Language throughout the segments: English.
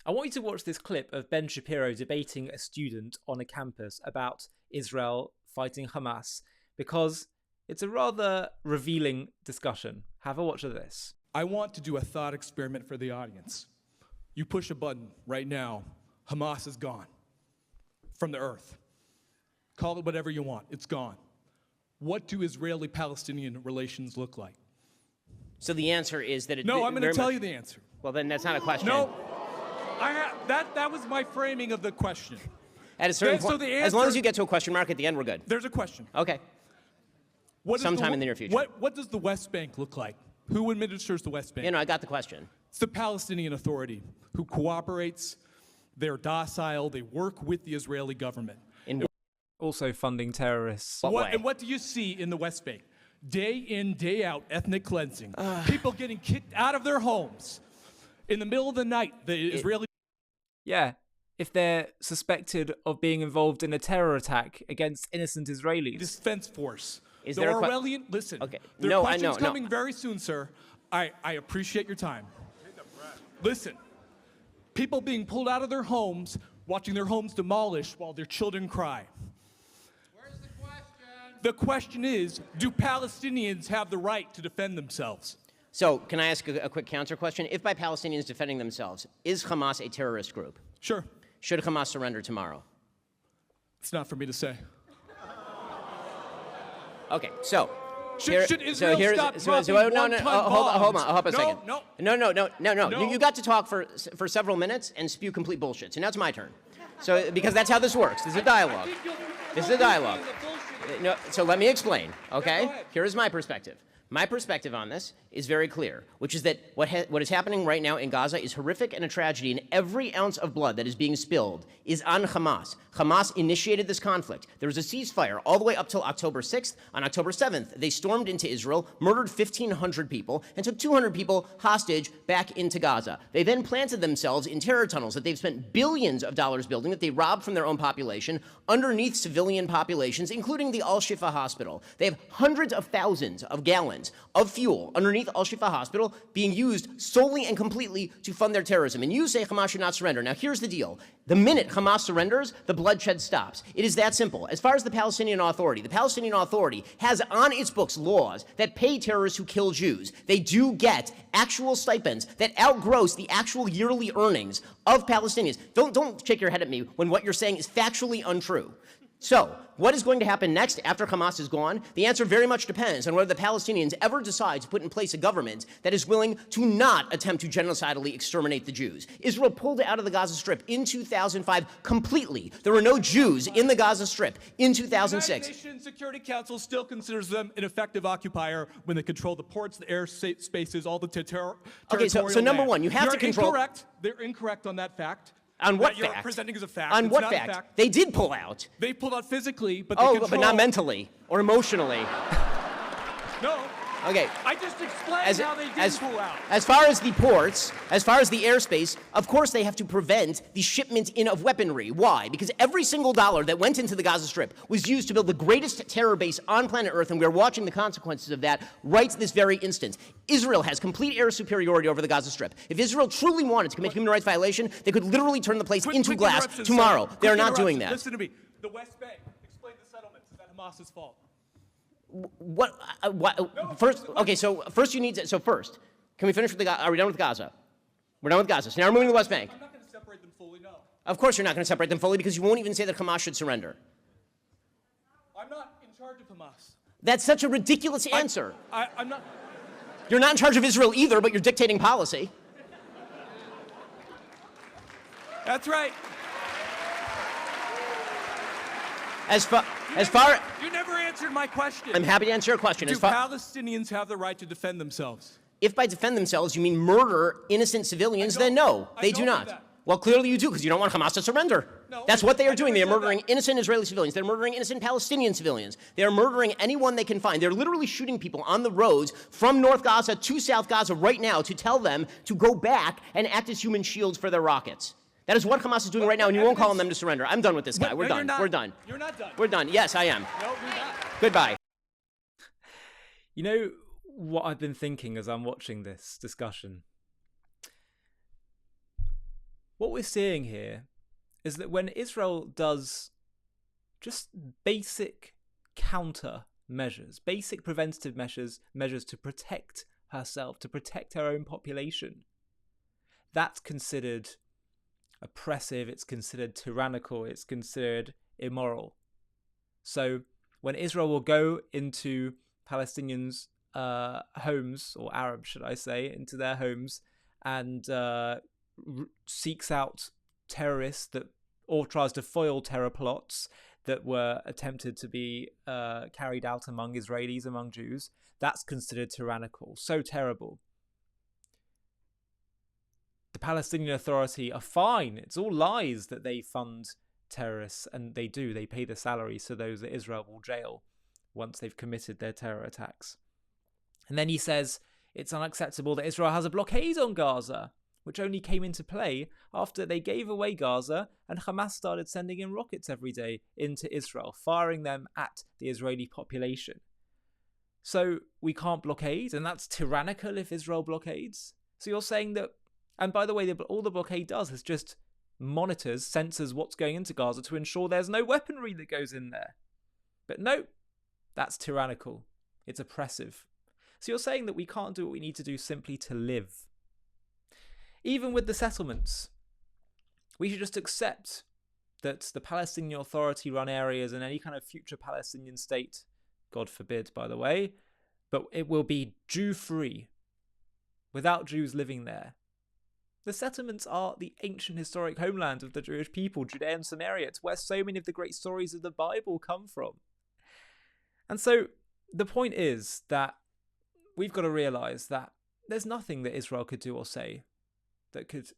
I want you to watch this clip of Ben Shapiro debating a student on a campus about Israel fighting Hamas, because it's a rather revealing discussion. Have a watch of this. I want to do a thought experiment for the audience. You push a button right now, Hamas is gone from the earth. Call it whatever you want, it's gone. What do Israeli-Palestinian relations look like? So the answer is that No, I'm going to tell you the answer. Well, then that's not a question. No, that was my framing of the question. At a certain point, as long as you get to a question mark at the end, we're good. There's a question. Okay. Sometime in the near future. What does the West Bank look like? Who administers the West Bank? You know, I got the question. It's the Palestinian Authority, who cooperates. They're docile. They work with the Israeli government. Also funding terrorists. And what do you see in the West Bank? Day in, day out, ethnic cleansing. People getting kicked out of their homes. In the middle of the night, the Israeli... Yeah, if they're suspected of being involved in a terror attack against innocent Israelis. Defense Force. Is the there Orwellian... Listen, okay. there are questions coming very soon, sir. I appreciate your time. Listen, people being pulled out of their homes, watching their homes demolished while their children cry. Where's the question? The question is, do Palestinians have the right to defend themselves? So, can I ask a quick counter question? If by Palestinians defending themselves, is Hamas a terrorist group? Sure. Should Hamas surrender tomorrow? It's not for me to say. Okay, so... Should Israel stop dropping one-ton hold on a second. No. You got to talk for several minutes and spew complete bullshit. So now it's my turn. So, because that's how this works. This is a dialogue. This is a dialogue. No, so let me explain, okay? Here is my perspective. My perspective on this is very clear, which is that what is happening right now in Gaza is horrific and a tragedy, and every ounce of blood that is being spilled is on Hamas. Hamas initiated this conflict. There was a ceasefire all the way up till October 6th. On October 7th, they stormed into Israel, murdered 1,500 people, and took 200 people hostage back into Gaza. They then planted themselves in terror tunnels that they've spent billions of dollars building, that they robbed from their own population, underneath civilian populations, including the Al-Shifa hospital. They have hundreds of thousands of gallons of fuel underneath Al-Shifa hospital being used solely and completely to fund their terrorism. And you say Hamas should not surrender. Now, here's the deal. The minute Hamas surrenders, the bloodshed stops. It is that simple. As far as the Palestinian Authority has on its books laws that pay terrorists who kill Jews. They do get actual stipends that outgross the actual yearly earnings of Palestinians. Don't shake your head at me when what you're saying is factually untrue. So, what is going to happen next after Hamas is gone? The answer very much depends on whether the Palestinians ever decide to put in place a government that is willing to not attempt to genocidally exterminate the Jews. Israel pulled out of the Gaza Strip in 2005 completely. There were no Jews in the Gaza Strip in 2006. The United Nations Security Council still considers them an effective occupier when they control the ports, the air spaces, all the territorial Okay, so number one, you have to control... They're incorrect on that fact. On what fact? You're presenting as a fact. On it's what not fact? A fact? They did pull out. They pulled out physically, but they but not mentally or emotionally. No. Okay. I just explained how they did pull out. As far as the ports, as far as the airspace, of course they have to prevent the shipment in of weaponry. Why? Because every single dollar that went into the Gaza Strip was used to build the greatest terror base on planet Earth, and we're watching the consequences of that right this very instant. Israel has complete air superiority over the Gaza Strip. If Israel truly wanted to commit human rights violation, they could literally turn the place into glass tomorrow. They are not doing that. Listen to me. The West Bank, explain the settlements. Is that Hamas's fault? First, okay, so first you need to, so first, can we finish with are we done with Gaza? We're done with Gaza. So now we're moving to the West Bank. I'm not going to separate them fully, no. Of course you're not going to separate them fully because you won't even say that Hamas should surrender. I'm not in charge of Hamas. That's such a ridiculous answer. I'm not. You're not in charge of Israel either, but you're dictating policy. That's right. You never answered my question. I'm happy to answer your question. Do Palestinians have the right to defend themselves? If by defend themselves you mean murder innocent civilians, then no, they do not. Well, clearly you do, because you don't want Hamas to surrender. No, that's what they are doing. They are murdering innocent Israeli civilians. They're murdering innocent Palestinian civilians. They are murdering anyone they can find. They're literally shooting people on the roads from North Gaza to South Gaza right now to tell them to go back and act as human shields for their rockets. That is what Hamas is doing right now, and you won't call on them to surrender. I'm done with this guy. We're done. We're done. You're not done. We're done. Yes, I am. No, you're not. Goodbye. You know what I've been thinking as I'm watching this discussion? what we're seeing here is that when Israel does just basic counter measures, basic preventative measures to protect herself, to protect her own population, that's considered oppressive, it's considered tyrannical, it's considered immoral. So when Israel will go into Palestinians' homes, or Arabs, should I say, into their homes, and seeks out terrorists or tries to foil terror plots that were attempted to be carried out among Israelis, among Jews, that's considered tyrannical. So terrible. The Palestinian Authority are fine. It's all lies that they fund terrorists, and they do. They pay the salaries to those that Israel will jail once they've committed their terror attacks. And then he says it's unacceptable that Israel has a blockade on Gaza, which only came into play after they gave away Gaza and Hamas started sending in rockets every day into Israel, firing them at the Israeli population. So we can't blockade, and that's tyrannical if Israel blockades. So you're saying that, and by the way, all the blockade does is just monitors, censors what's going into Gaza to ensure there's no weaponry that goes in there. But no, that's tyrannical. It's oppressive. So you're saying that we can't do what we need to do simply to live. Even with the settlements, we should just accept that the Palestinian Authority run areas and any kind of future Palestinian state, God forbid, by the way, but it will be Jew-free, without Jews living there. The settlements are the ancient historic homeland of the Jewish people, Judea and Samaria. It's where so many of the great stories of the Bible come from. And so the point is that we've got to realize that there's nothing that Israel could do or say that could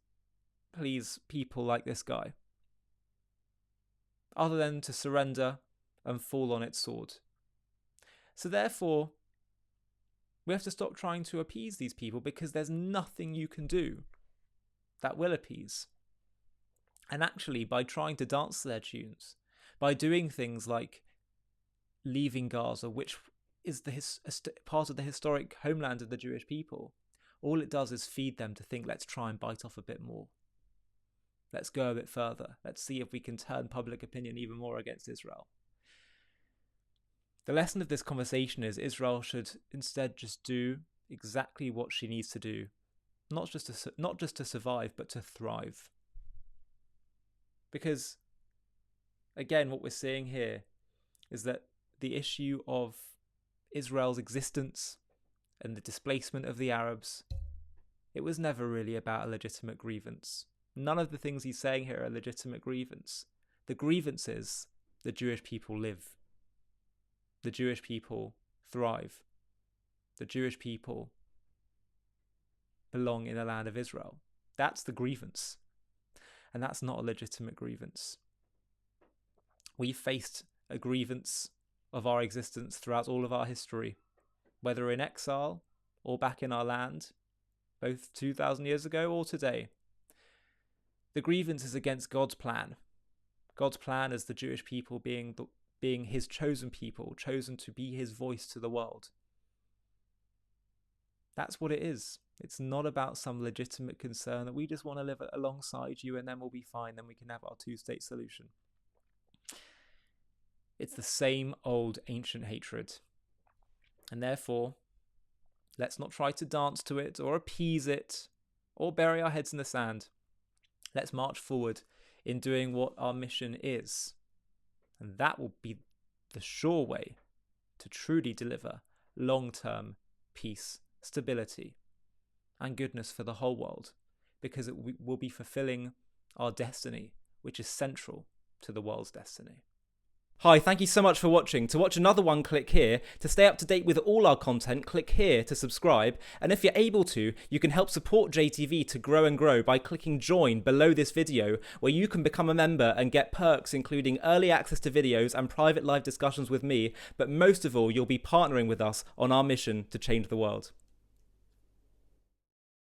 please people like this guy, other than to surrender and fall on its sword. So therefore, we have to stop trying to appease these people, because there's nothing you can do that will appease. And actually, by trying to dance to their tunes, by doing things like leaving Gaza, which is part of the historic homeland of the Jewish people, all it does is feed them to think, let's try and bite off a bit more. Let's go a bit further. Let's see if we can turn public opinion even more against Israel. The lesson of this conversation is Israel should instead just do exactly what she needs to do, not just to survive, but to thrive. Because, again, what we're seeing here is that the issue of Israel's existence and the displacement of the Arabs, it was never really about a legitimate grievance. None of the things he's saying here are a legitimate grievance. The grievance is the Jewish people live. The Jewish people thrive. The Jewish people belong in the land of Israel. That's the grievance. And that's not a legitimate grievance. We've faced a grievance of our existence throughout all of our history, whether in exile or back in our land, both 2,000 years ago or today. The grievance is against God's plan. God's plan as the Jewish people being his chosen people, chosen to be his voice to the world. That's what it is. It's not about some legitimate concern that we just want to live alongside you and then we'll be fine, then we can have our two-state solution. It's the same old ancient hatred. And therefore, let's not try to dance to it or appease it or bury our heads in the sand. Let's march forward in doing what our mission is. And that will be the sure way to truly deliver long-term peace, stability, and goodness for the whole world, because it will be fulfilling our destiny, which is central to the world's destiny. Hi, thank you so much for watching. To watch another one, click here. To stay up to date with all our content, click here to subscribe. And if you're able to, you can help support JTV to grow and grow by clicking join below this video, where you can become a member and get perks including early access to videos and private live discussions with me. But most of all, you'll be partnering with us on our mission to change the world.